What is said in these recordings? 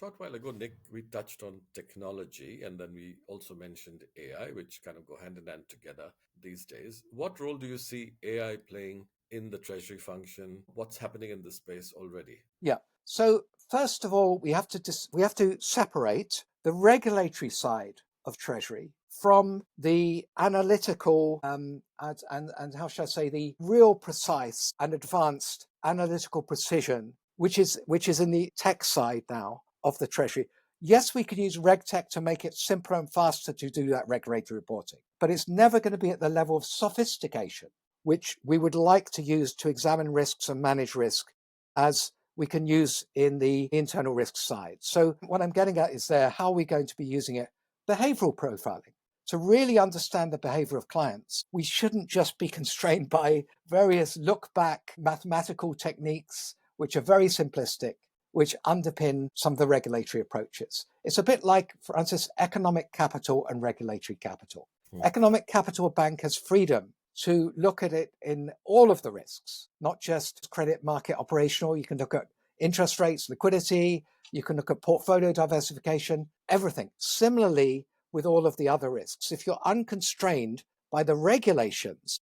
short while ago, Nick, we touched on technology and then we also mentioned AI, which kind of go hand in hand together these days. What role do you see AI playing in the treasury function? What's happening in this space already? Yeah. So first of all, we have to separate the regulatory side of Treasury from the analytical and how should I say the real precise and advanced analytical precision, which is in the tech side now of the Treasury. Yes, we could use RegTech to make it simpler and faster to do that regulatory reporting, but it's never going to be at the level of sophistication which we would like to use to examine risks and manage risk as we can use in the internal risk side. So what I'm getting at is how are we going to be using it? Behavioral profiling. To really understand the behavior of clients, we shouldn't just be constrained by various look back mathematical techniques, which are very simplistic, which underpin some of the regulatory approaches. It's a bit like, for instance, economic capital and regulatory capital. Economic capital bank has freedom to look at it in all of the risks, not just credit market operational. You can look at interest rates, liquidity, you can look at portfolio diversification, everything. Similarly, with all of the other risks, if you're unconstrained by the regulations,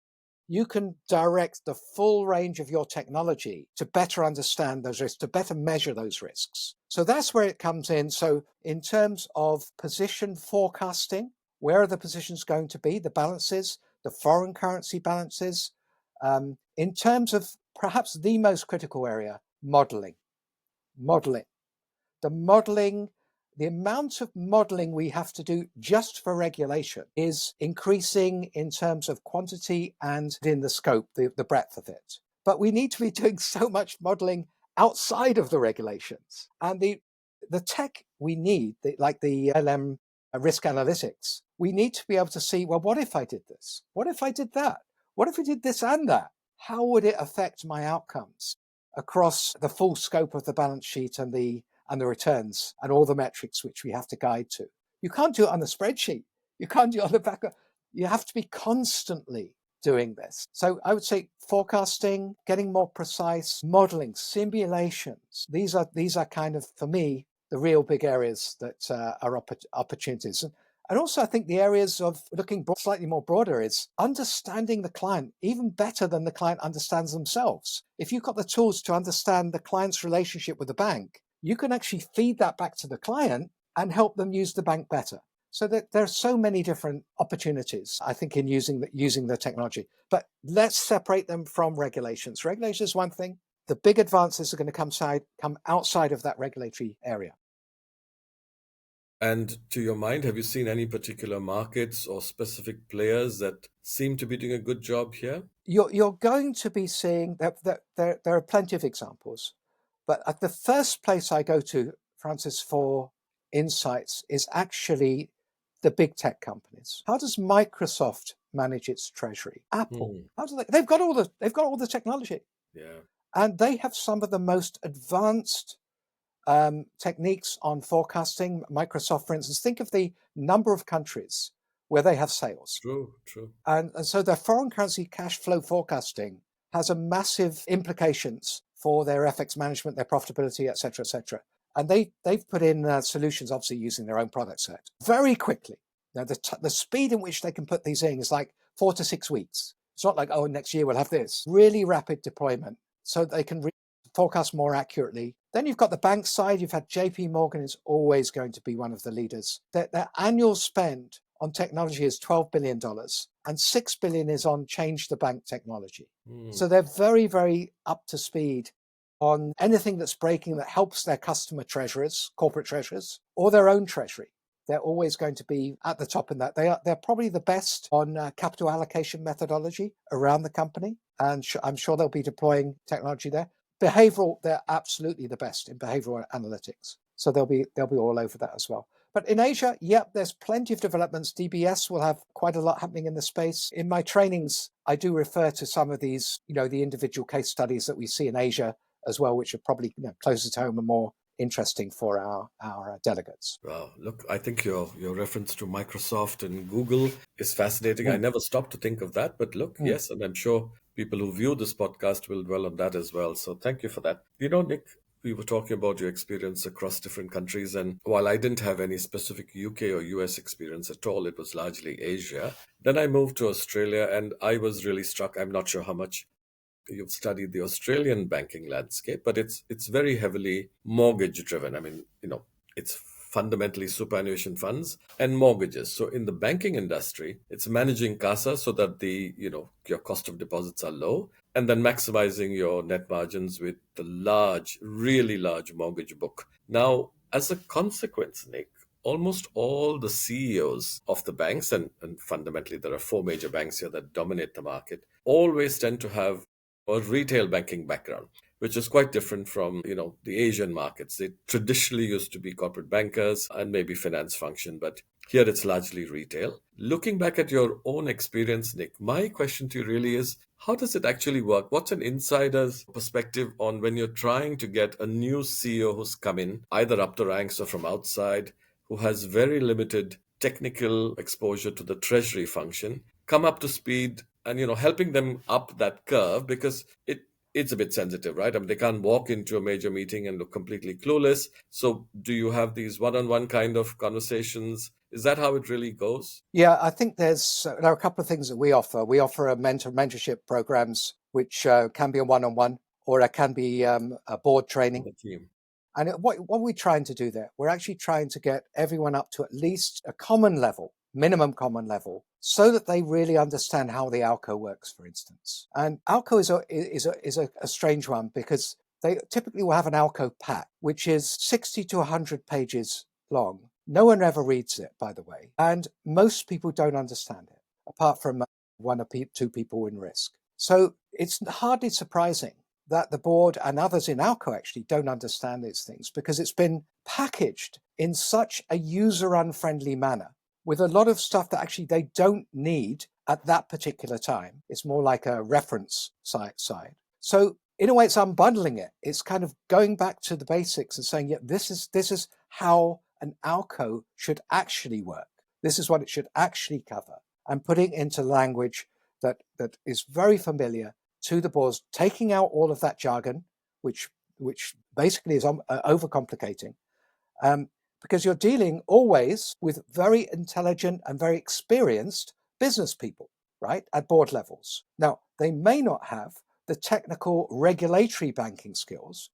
you can direct the full range of your technology to better understand those risks, to better measure those risks. So that's where it comes in. So in terms of position forecasting, where are the positions going to be, the balances, the foreign currency balances? In terms of perhaps the most critical area, modeling. The amount of modeling we have to do just for regulation is increasing in terms of quantity and in the scope, the breadth of it. But we need to be doing so much modeling outside of the regulations. And the tech we need, like the LM risk analytics, we need to be able to see, well, what if I did this? What if I did that? What if we did this and that? How would it affect my outcomes across the full scope of the balance sheet and the returns and all the metrics which we have to guide to? You can't do it on the spreadsheet. You can't do it on the back. You have to be constantly doing this. So I would say forecasting, getting more precise, modeling, simulations. These are kind of, for me, the real big areas that are opportunities. And also, I think the areas of looking slightly more broader is understanding the client even better than the client understands themselves. If you've got the tools to understand the client's relationship with the bank, you can actually feed that back to the client and help them use the bank better. So that there are so many different opportunities, I think, in using the technology. But let's separate them from regulations. Regulation is one thing. The big advances are going to come outside of that regulatory area. And to your mind, have you seen any particular markets or specific players that seem to be doing a good job here? You're going to be seeing that there are plenty of examples. But at the first place I go to, Francis, for insights is actually the big tech companies. How does Microsoft manage its treasury? Apple. How do they've got all the technology. Yeah. And they have some of the most advanced techniques on forecasting. Microsoft, for instance, think of the number of countries where they have sales. True. And so their foreign currency cash flow forecasting has a massive implications for their FX management, their profitability, et cetera, et cetera. And they've put in solutions, obviously using their own product set very quickly. Now, the speed in which they can put these in is like 4 to 6 weeks. It's not like, oh, next year we'll have this. Really rapid deployment so they can forecast more accurately. Then you've got the bank side. You've had JP Morgan is always going to be one of the leaders. Their annual spend on technology is $12 billion and $6 billion is on change the bank technology. So they're very, very up to speed on anything that's breaking that helps their customer treasurers, corporate treasurers, or their own treasury. They're always going to be at the top in that. They're probably the best on capital allocation methodology around the company. And I'm sure they'll be deploying technology there. Behavioral, they're absolutely the best in behavioral analytics. So they'll be all over that as well. But in Asia, yep, there's plenty of developments. DBS will have quite a lot happening in the space. In my trainings, I do refer to some of these, the individual case studies that we see in Asia as well, which are probably closer to home and more interesting for our delegates. Wow, look, I think your reference to Microsoft and Google is fascinating. I never stopped to think of that, but look, yes, and I'm sure people who view this podcast will dwell on that as well. So thank you for that. Nick, we were talking about your experience across different countries. And while I didn't have any specific UK or US experience at all, it was largely Asia. Then I moved to Australia and I was really struck. I'm not sure how much you've studied the Australian banking landscape, but it's very heavily mortgage driven. I mean, it's fundamentally superannuation funds and mortgages. So in the banking industry, it's managing CASA so that your cost of deposits are low, and then maximizing your net margins with the large, really large mortgage book. Now, as a consequence, Nick, almost all the CEOs of the banks, and fundamentally there are four major banks here that dominate the market, always tend to have a retail banking background, which is quite different from, the Asian markets. They traditionally used to be corporate bankers and maybe finance function, but here it's largely retail. Looking back at your own experience, Nick, my question to you really is, how does it actually work? What's an insider's perspective on when you're trying to get a new CEO who's come in, either up the ranks or from outside, who has very limited technical exposure to the treasury function, come up to speed and helping them up that curve, because it's a bit sensitive, right? I mean, they can't walk into a major meeting and look completely clueless. So do you have these one-on-one kind of conversations? Is that how it really goes? Yeah, I think there are a couple of things that we offer. We offer a mentorship programs, which can be a one-on-one, or it can be a board training. The team. And what are we trying to do there? We're actually trying to get everyone up to at least a common level, minimum common level, so that they really understand how the ALCO works, for instance. And ALCO is a strange one, because they typically will have an ALCO pack, which is 60 to 100 pages long. No one ever reads it, by the way. And most people don't understand it, apart from one or two people in risk. So it's hardly surprising that the board and others in ALCO actually don't understand these things, because it's been packaged in such a user-unfriendly manner with a lot of stuff that actually they don't need at that particular time. It's more like a reference side. So in a way, it's unbundling it. It's kind of going back to the basics and saying, yeah, this is how an ALCO should actually work. This is what it should actually cover, and putting it into language that is very familiar to the boards, taking out all of that jargon, which basically is overcomplicating, because you're dealing always with very intelligent and very experienced business people, right, at board levels. Now, they may not have the technical regulatory banking skills,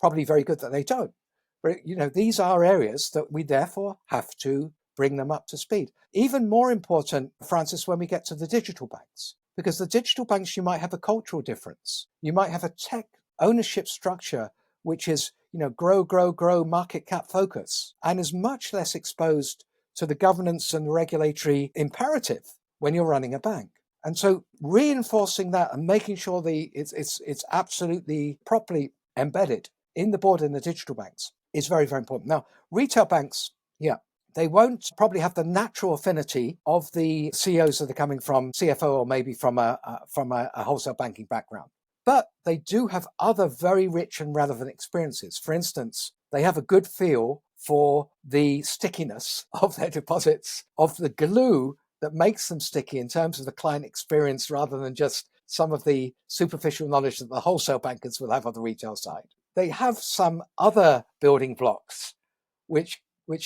probably very good that they don't. But these are areas that we therefore have to bring them up to speed. Even more important, Francis, when we get to the digital banks, because the digital banks, you might have a cultural difference. You might have a tech ownership structure, which is, grow, market cap focus, and is much less exposed to the governance and regulatory imperative when you're running a bank. And so reinforcing that and making sure it's absolutely properly embedded in the board in the digital banks is very, very important. Now, retail banks, they won't probably have the natural affinity of the CEOs that are coming from CFO or maybe from a wholesale banking background. But they do have other very rich and relevant experiences. For instance, they have a good feel for the stickiness of their deposits, of the glue that makes them sticky in terms of the client experience, rather than just some of the superficial knowledge that the wholesale bankers will have on the retail side. They have some other building blocks, which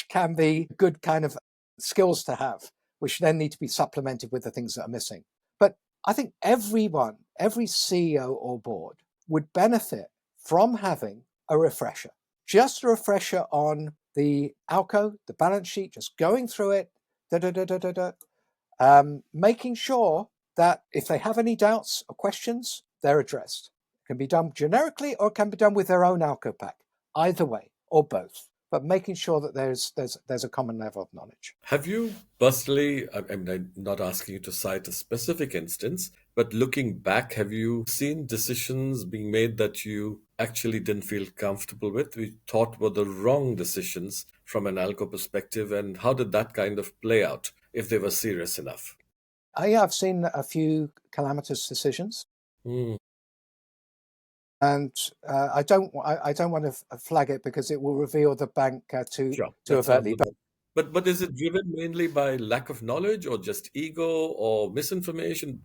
can be good kind of skills to have, which then need to be supplemented with the things that are missing. But I think every CEO or board would benefit from having a refresher, just a refresher on the ALCO, the balance sheet, just going through it, making sure that if they have any doubts or questions, they're addressed. It can be done generically or it can be done with their own ALCO pack, either way, or both. But making sure that there's a common level of knowledge. Have you personally, I'm not asking you to cite a specific instance, but looking back, have you seen decisions being made that you actually didn't feel comfortable with, we thought were the wrong decisions from an ALCO perspective, and how did that kind of play out, if they were serious enough? I've seen a few calamitous decisions. Mm. And I don't want to flag it, because it will reveal the bank to Sure, let's not overtly. do that. But is it driven mainly by lack of knowledge, or just ego, or misinformation?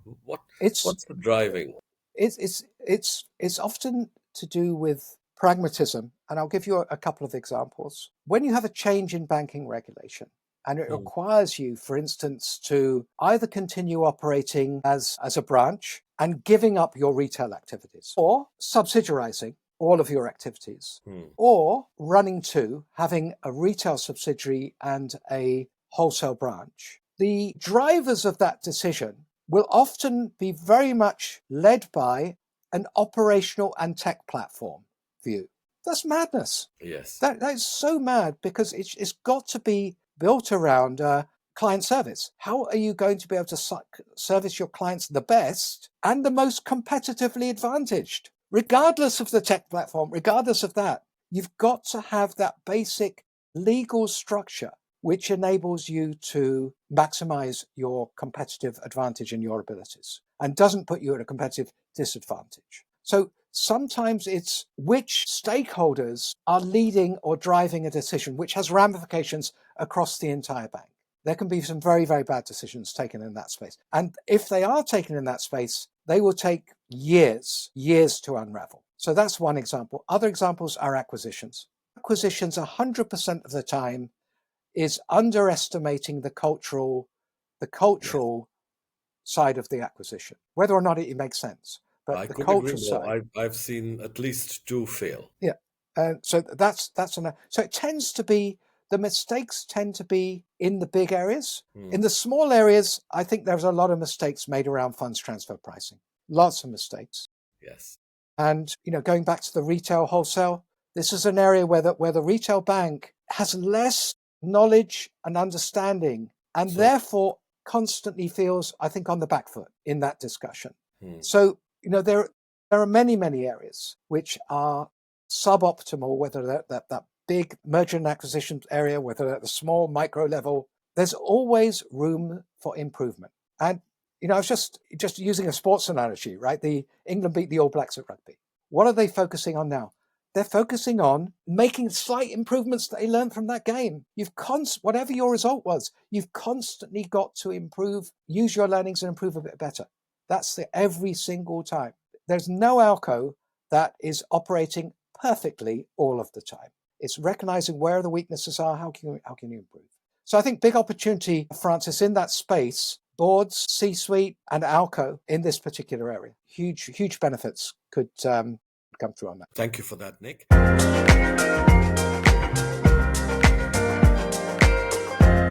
It's What's the driving? it's often to do with pragmatism, and I'll give you a couple of examples. When you have a change in banking regulation, and it requires you, for instance, to either continue operating as a branch and giving up your retail activities, or subsidiarizing all of your activities, or having a retail subsidiary and a wholesale branch. The drivers of that decision will often be very much led by an operational and tech platform view. That's madness. Yes. That is so mad, because it's got to be built around client service. How are you going to be able to service your clients the best and the most competitively advantaged? Regardless of the tech platform, regardless of that, you've got to have that basic legal structure which enables you to maximize your competitive advantage and your abilities and doesn't put you at a competitive disadvantage. So sometimes it's which stakeholders are leading or driving a decision which has ramifications across the entire bank. There can be some very, very bad decisions taken in that space. And if they are taken in that space, they will take years to unravel. So that's one example. Other examples are acquisitions. Acquisitions 100% of the time is underestimating the cultural side of the acquisition, whether or not it makes sense. But I the couldn't agree cultural more. side. I've seen at least 2 fail. Yeah. So so it tends to be, the mistakes tend to be in the big areas. In the small areas, I think there's a lot of mistakes made around funds transfer pricing. Lots of mistakes. Yes. And going back to the retail wholesale, this is an area where the retail bank has less knowledge and understanding, and therefore constantly feels, I think, on the back foot in that discussion. So there are many areas which are suboptimal, whether that big merger and acquisition area, whether at the small micro level. There's always room for improvement. And I was just using a sports analogy, right? The England beat the All Blacks at rugby. What are they focusing on now? They're focusing on making slight improvements that they learned from that game. Whatever your result was, you've constantly got to improve, use your learnings and improve a bit better. That's every single time. There's no ALCO that is operating perfectly all of the time. It's recognizing where the weaknesses are. How can you improve? So I think big opportunity, Francis, in that space. Boards, C-suite, and ALCO in this particular area. Huge benefits could come through on that. Thank you for that, Nick.